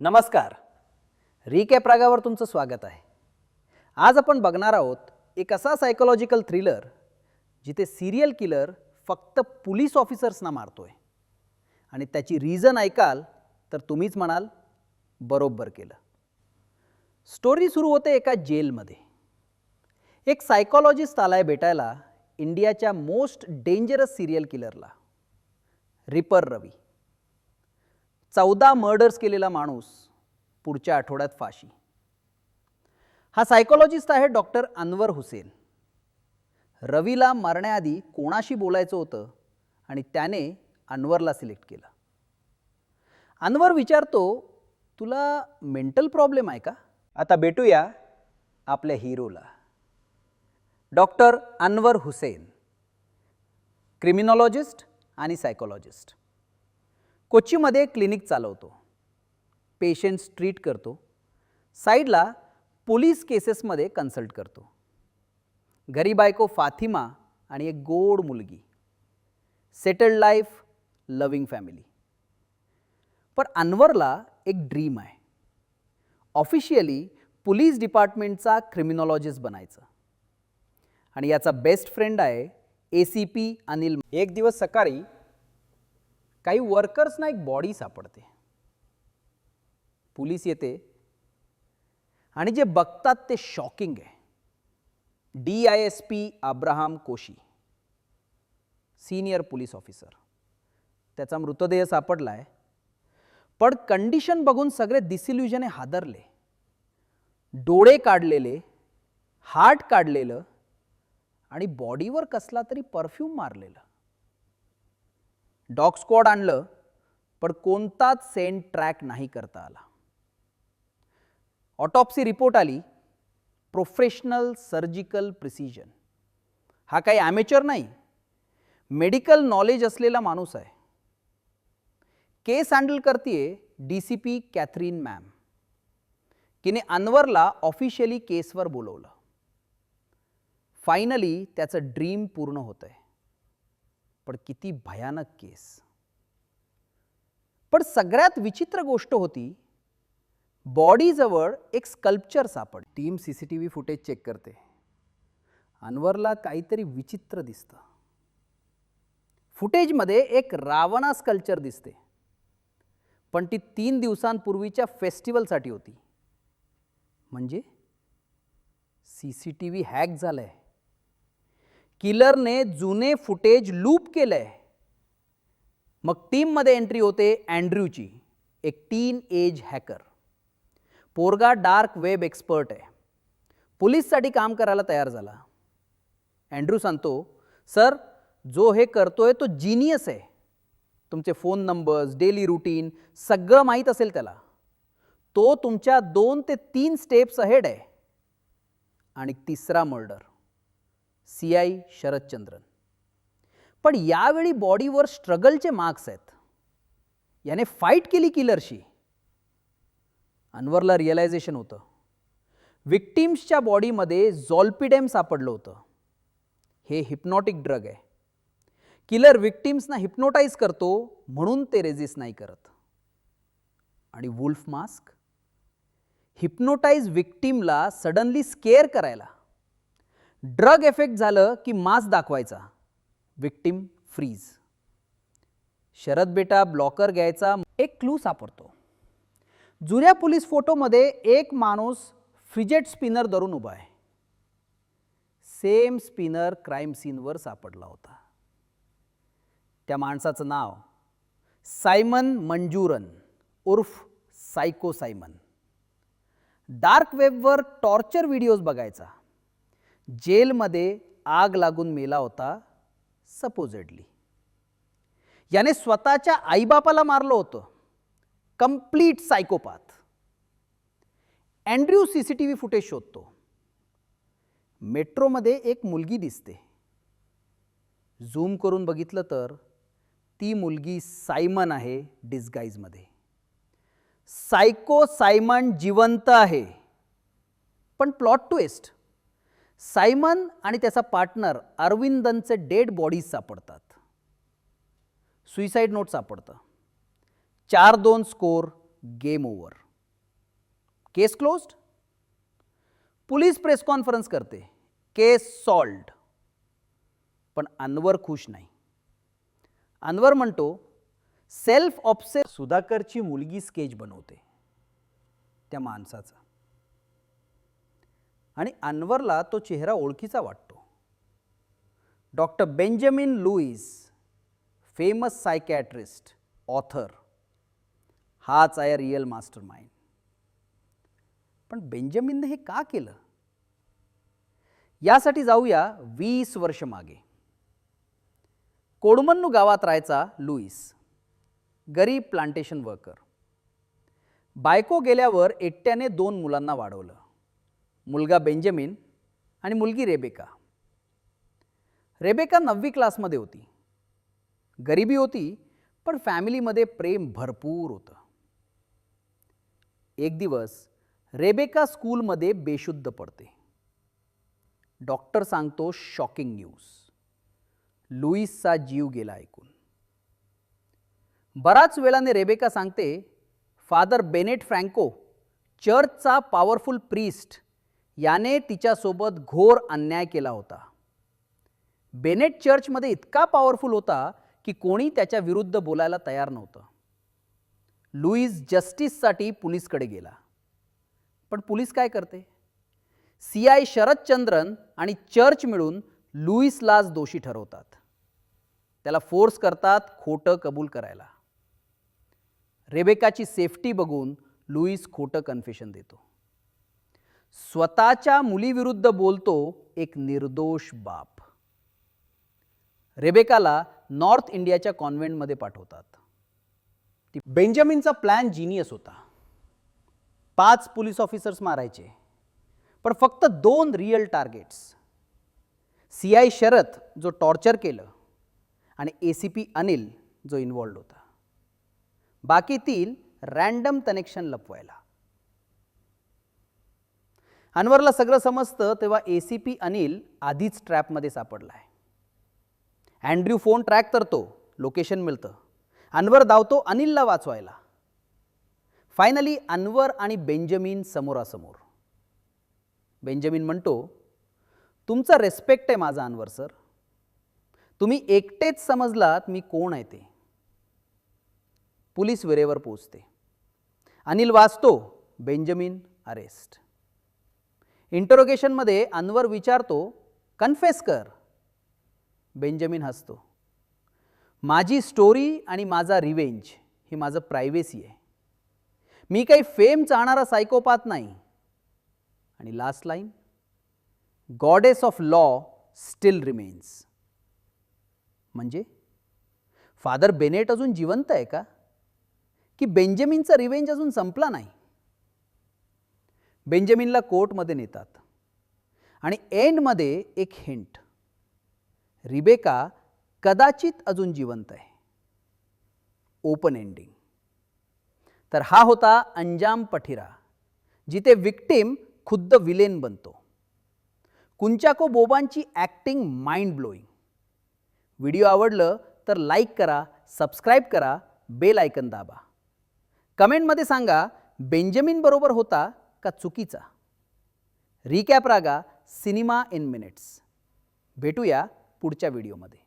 नमस्कार. रिकॅप रागावर तुमचं स्वागत आहे. आज आपण बघणार आहोत एक असा सायकोलॉजिकल थ्रिलर जिथे सिरियल किलर फक्त पोलीस ऑफिसर्सना मारतोय आणि त्याची रीजन ऐकाल तर तुम्हीच म्हणाल बरोबर केलं. स्टोरी सुरू होते एका जेलमध्ये. एक सायकोलॉजिस्ट आलाय भेटायला इंडियाच्या मोस्ट डेंजरस सिरियल किलरला, रिपर रवी. 14 मर्डर्स केलेला माणूस, पुढच्या आठवड्यात फाशी. हा सायकोलॉजिस्ट आहे डॉक्टर अनवर हुसेन. रवीला मारण्याआधी कोणाशी बोलायचं होतं आणि त्याने अनवरला सिलेक्ट केलं. अनवर विचारतो, तुला मेंटल प्रॉब्लेम आहे का? आता भेटूया आपल्या हिरोला. डॉक्टर अनवर हुसेन, क्रिमिनॉलॉजिस्ट आणि सायकोलॉजिस्ट. कोच्चीमध्ये क्लिनिक चालवतो, पेशंट्स ट्रीट करतो, साईडला पोलीस केसेसमध्ये कन्सल्ट करतो. घरी बायको फातिमा आणि एक गोड मुलगी. Settled life, loving family. पण अनवरला एक ड्रीम आहे, ऑफिशियली पोलीस डिपार्टमेंटचा क्रिमिनॉलॉजिस्ट बनायचं. आणि याचा बेस्ट फ्रेंड आहे ACP अनिल. एक दिवस सकाळी काही वर्कर्सना एक बॉडी सापडते. पोलीस येते आणि जे बघतात ते शॉकिंग आहे. DISP अब्राहम कोशी, सिनियर पोलीस ऑफिसर. त्याचा मृतदेह सापडलाय. पण कंडिशन बघून सगळे डिसिल्युजने हादरले. डोळे काढलेले, हार्ट काढलेलं आणि बॉडीवर कसला तरी परफ्यूम मारलेलं. डॉग स्क्वॉड आणलं पण कोणताच सेंट ट्रॅक नाही करता आला. ऑटोप्सी रिपोर्ट आली, प्रोफेशनल सर्जिकल प्रिसिजन. हा काही ॲमेचर नाही, मेडिकल नॉलेज असलेला माणूस आहे. केस हँडल करतीये DCP कॅथरीन मॅम. तिने अनवरला ऑफिशियली केसवर बोलवलं. फायनली त्याचं ड्रीम पूर्ण होतंय. पण किती भयानक केस. पण सगळ्यात विचित्र गोष्ट होती, बॉडीजवळ एक स्कल्पचर सापड. टीम CCTV फुटेज चेक करते. अनवरला काहीतरी विचित्र दिसतं. फुटेजमध्ये एक रावणा स्कल्पचर दिसते, पण ती 3 दिवसांपूर्वीच्या फेस्टिवलसाठी होती. म्हणजे CCTV हॅक झालंय. किलरने जुने फुटेज लूप केलंय. मग टीममध्ये एंट्री होते अँड्र्यूची, एक टीन एज हॅकर. पोरगा डार्क वेब एक्सपर्ट आहे. पोलीससाठी काम करायला तयार झाला. अँड्र्यू सांगतो, सर जो हे करतोय तो जिनियस आहे. तुमचे फोन नंबर्स, डेली रुटीन सगळं माहीत असेल त्याला. तो तुमच्या 2 ते 3 स्टेप्स अहेड आहे. आणि तिसरा मर्डर, CI शरदचंद्रन. पण यावेळी बॉडीवर स्ट्रगलचे मार्क्स आहेत. याने फाईट केली किलरशी. अनवरला रिअलायझेशन होतं, विक्टिम्सच्या बॉडीमध्ये झॉल्पिडेम सापडलं होतं. हे हिप्नॉटिक ड्रग आहे. किलर विक्टिम्सना हिप्नोटाईज करतो म्हणून ते रेजिस्ट नाही करत. आणि वुल्फ मास्क, हिप्नोटाईज विक्टिमला सडनली स्केअर करायला. ड्रग इफेक्ट झालं की मास्क दाखवायचा, विक्टिम फ्रीज. शरद बेटा ब्लॉकर घ्यायचा. एक क्लू सापडतो. जुन्या पोलीस फोटोमध्ये एक माणूस फिजेट स्पिनर धरून उभा आहे. सेम स्पिनर क्राईम सीनवर सापडला होता. त्या माणसाचं नाव सायमन मंजुरन उर्फ सायको सायमन. डार्क वेबवर टॉर्चर व्हिडिओज बघायचा. जेलमध्ये आग लागून मेला होता सपोजेडली. याने स्वतःच्या आईबापाला मारलं होतं. कंप्लीट सायकोपाथ. अँड्र्यू CCTV फुटेज शोधतो. मेट्रोमध्ये एक मुलगी दिसते. झूम करून बघितलं तर ती मुलगी सायमन आहे डिस्गाईजमध्ये. सायको सायमन जिवंत आहे. पण प्लॉट ट्विस्ट, सायमन आणि त्याचा पार्टनर अरविंदनचे डेड बॉडीज सापडतात. सुइसाइड नोट सापडतं. 4-2 स्कोर, गेम ओव्हर. केस क्लोज्ड. पोलीस प्रेस कॉन्फरन्स करते, केस सॉल्व्ड. पण अनवर खुश नाही. अनवर म्हणतो, सेल्फ ऑब्सेस सुधाकरची मुलगी स्केच बनवते त्या माणसाचा. आणि अनवरला तो चेहरा ओळखीचा वाटतो. Doctor Benjamin Lewis, famous psychiatrist, author, हाच आहे रियल मास्टर माइंड. पण बेंजामिनने हे का केलं? यासाठी जाऊया 20 वर्ष मागे. कोडमन्नू गावात राहायचा लुईस, गरीब प्लांटेशन वर्कर. बायको गेल्यावर एकट्याने 2 मुलांना वाढवलं, मुलगा बेंजामिन आणि मुलगी रेबेका. रेबेका 9वी क्लासमध्ये होती. गरिबी होती, पण फॅमिलीमध्ये प्रेम भरपूर होतं. एक दिवस रेबेका स्कूलमध्ये बेशुद्ध पडते. डॉक्टर सांगतो शॉकिंग न्यूज, लुईसचा जीव गेला ऐकून. बराच वेळाने रेबेका सांगते, फादर बेनेट फ्रँको, चर्चचा पॉवरफुल प्रीस्ट, याने तिच्यासोबत घोर अन्याय केला होता. बेनेट चर्चमध्ये इतका पॉवरफुल होता की कोणी त्याच्या विरुद्ध बोलायला तयार नव्हतं. लुईस जस्टिससाठी पोलिसकडे गेला. पण पोलीस काय करते? CI शरदचंद्रन आणि चर्च मिळून लुईसलाच दोषी ठरवतात. त्याला फोर्स करतात खोटं कबूल करायला. रेबेकाची सेफ्टी बघून लुईस खोटं कन्फेशन देतो. स्वतःच्या मुलीविरुद्ध बोलतो एक निर्दोष बाप. रेबेकाला नॉर्थ इंडियाच्या कॉन्व्हेंटमध्ये पाठवतात. बेंजामिनचा प्लॅन जिनियस होता. 5 पोलीस ऑफिसर्स मारायचे, पण फक्त 2 रियल टार्गेट्स. CI शरद, जो टॉर्चर केलं, आणि ACP अनिल, जो इन्व्हॉल्ड होता. बाकी 3 रँडम कनेक्शन लपवायला. अनवरला सगळं समजतं तेव्हा ACP अनिल आधीच ट्रॅपमध्ये सापडलाय. अँड्र्यू फोन ट्रॅक करतो, लोकेशन मिळतं. अनवर धावतो अनिलला वाचवायला. फायनली अनवर आणि बेंजामिन समोरासमोर. बेंजामिन म्हणतो, तुमचा रेस्पेक्ट आहे माझा अनवर सर. तुम्ही एकटेच समजलात मी कोण आहे ते. पोलीस वेरेवर पोहोचते. अनिल वाचतो, बेंजामिन अरेस्ट. इंटरोगेशनमध्ये अनवर विचारतो, कन्फेस कर. बेंजामिन हसतो, माझी स्टोरी आणि माझा रिवेंज ही माझं प्रायव्हेसी आहे. मी काही फेम चाहणारा सायकोपाथ नाही. आणि last line, goddess of law steel remains. म्हणजे फादर बेनेट अजून जिवंत आहे का? की बेंजामिनचा रिवेंज अजून संपला नाही? बेंजामिनला कोर्टमध्ये नेतात आणि एंडमध्ये एक हिंट, रिबेका कदाचित अजून जिवंत आहे. Open ending. तर हा होता अंजाम पठिरा, जिथे विक्टिम खुद्द विलेन बनतो. कुंचाको बोबांची ॲक्टिंग माइंड ब्लोईंग. व्हिडिओ आवडलं तर लाईक करा, सबस्क्राईब करा, बेल आयकन दाबा. कमेंटमध्ये सांगा, बेंजामिन बरोबर होता का चुकीचा? Recap Raga, cinema in minutes. भेटूया पुढच्या व्हिडिओमध्ये.